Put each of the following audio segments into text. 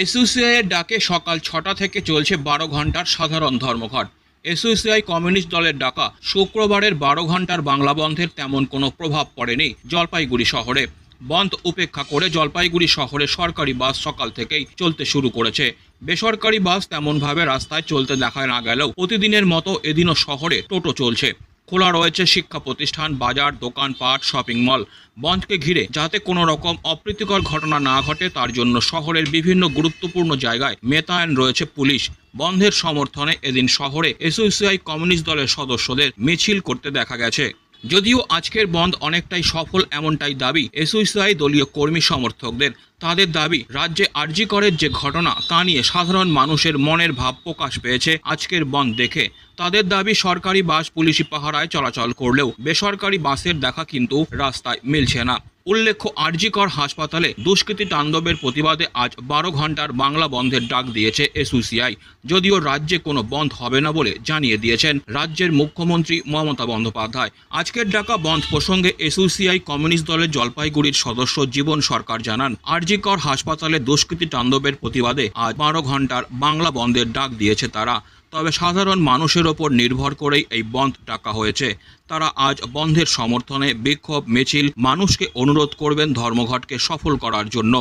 এসইউসিআই এর ডাকে সকাল ৬টা থেকে চলছে ১২ ঘন্টার সাধারণ ধর্মঘট। এসইউসিআই কমিউনিস্ট দলের ডাকা শুক্রবারের ১২ ঘন্টার বাংলা বন্ধের তেমন কোনো প্রভাব পড়েনি জলপাইগুড়ি শহরে। বন্ধ উপেক্ষা করে জলপাইগুড়ি শহরে সরকারি বাস সকাল থেকেই চলতে শুরু করেছে। বেসরকারি বাস তেমনভাবে রাস্তায় চলতে দেখা না গেলেও প্রতিদিনের মতো এদিনও শহরে টোটো চলছে। খোলা রয়েছে শিক্ষা প্রতিষ্ঠান, বাজার, দোকানপাট, শপিং মল। বন্ধকে ঘিরে যাতে কোনো রকম অপ্রীতিকর ঘটনা না ঘটে তার জন্য শহরের বিভিন্ন গুরুত্বপূর্ণ জায়গায় মোতায়েন রয়েছে পুলিশ। বন্ধের সমর্থনে এদিন শহরে এসইউসিআই কমিউনিস্ট দলের সদস্যদের মিছিল করতে দেখা গেছে। যদিও আজকের বন্ধ অনেকটাই সফল এমনটাই দাবি এসইউসিআই দলীয় কর্মী সমর্থকদের। তাদের দাবি, রাজ্যে আরজি করের যে ঘটনা তা নিয়ে সাধারণ মানুষের মনের ভাব প্রকাশ পেয়েছে আজকের বন্ধ দেখে। তাদের দাবি, সরকারি বাস পুলিশি পাহারায় চলাচল করলেও বেসরকারি বাসের দেখা কিন্তু রাস্তায় মিলছে না। উল্লেখ্য, আরজি কর হাসপাতালে দুষ্কৃতী তাণ্ডবের প্রতিবাদে আজ ১২ ঘন্টার বাংলা বন্ধের ডাক দিয়েছে এসইউসিআই। যদিও রাজ্যে কোনো বন্ধ হবে না বলে জানিয়ে দিয়েছেন রাজ্যের মুখ্যমন্ত্রী মমতা বন্দ্যোপাধ্যায়। আজকের ডাকা বন্ধ প্রসঙ্গে এসইউসিআই কমিউনিস্ট দলের জলপাইগুড়ির সদস্য জীবন সরকার জানান, আরজি কর হাসপাতালে দুষ্কৃতী তাণ্ডবের প্রতিবাদে আজ ১২ ঘন্টার বাংলা বন্ধের ডাক দিয়েছে তারা। তবে সাধারণ মানুষের ওপর নির্ভর করেই এই বন্ধ ডাকা হয়েছে। তারা আজ বন্ধের সমর্থনে বিক্ষোভ মিছিল মানুষকে অনুরোধ করবেন ধর্মঘটকে সফল করার জন্য।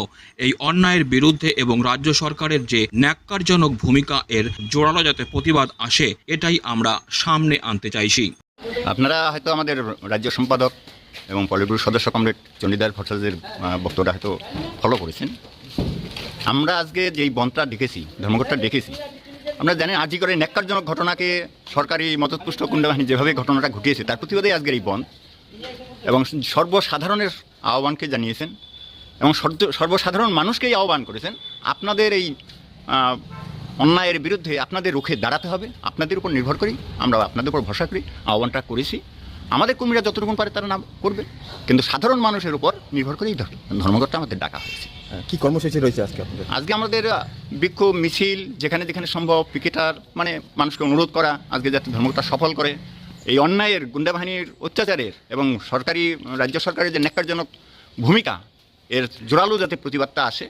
এই অন্যায়ের বিরুদ্ধে এবং রাজ্য সরকারের যে ন্যাক্কারজনক ভূমিকা এর জোরালো যাতে প্রতিবাদ আসে, এটাই আমরা সামনে আনতে চাইছি। আপনারা হয়তো আমাদের রাজ্য সম্পাদক এবং পলিটব্যুরো সদস্য কমরেড চণ্ডীদাস ভট্টাচার্যের বক্তব্যটা হয়তো ফলো করেছেন। আমরা আজকে যেই বন্ধটা ডেকেছি, ধর্মঘটটা ডেকেছি, আমরা জানি আরজি করে ন্যাক্কারজনক ঘটনাকে সরকারি মদতপুষ্ট গুন্ডাবাহিনী যেভাবে ঘটনাটা ঘটিয়েছে তার প্রতিবাদে আজকের এই বন্ধ, এবং সর্বসাধারণের আহ্বানকে জানিয়েছেন এবং সর্বসাধারণ মানুষকেই আহ্বান করেছেন আপনাদের এই অন্যায়ের বিরুদ্ধে আপনাদের রুখে দাঁড়াতে হবে। আপনাদের উপর নির্ভর করি, আমরা আপনাদের উপর ভরসা করি, আহ্বানটা করেছি। আমাদের কর্মীরা যতটুকু পারে তারা নাম করবে, কিন্তু সাধারণ মানুষের উপর নির্ভর করেই ধর্মঘটটা আমাদের ডাকা হয়েছে। কি কর্মসূচি রয়েছে আজকে আমাদের বিক্ষোভ মিছিল, যেখানে যেখানে সম্ভব পিকেটার, মানে মানুষকে অনুরোধ করা আজকে যাতে ধর্মঘটটা সফল করে। এই অন্যায়ের, গুন্ডা বাহিনীর অত্যাচারের এবং রাজ্য সরকারের যে ন্যাক্কারজনক ভূমিকা, এর জোরালো যাতে প্রতিবাদটা আসে,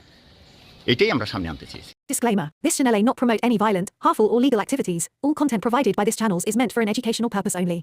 এটাই আমরা সামনে আনতে চেয়েছি। Disclaimer. This channel may not promote any violent, harmful or legal activities. All content provided by this channel is meant for an educational purpose only.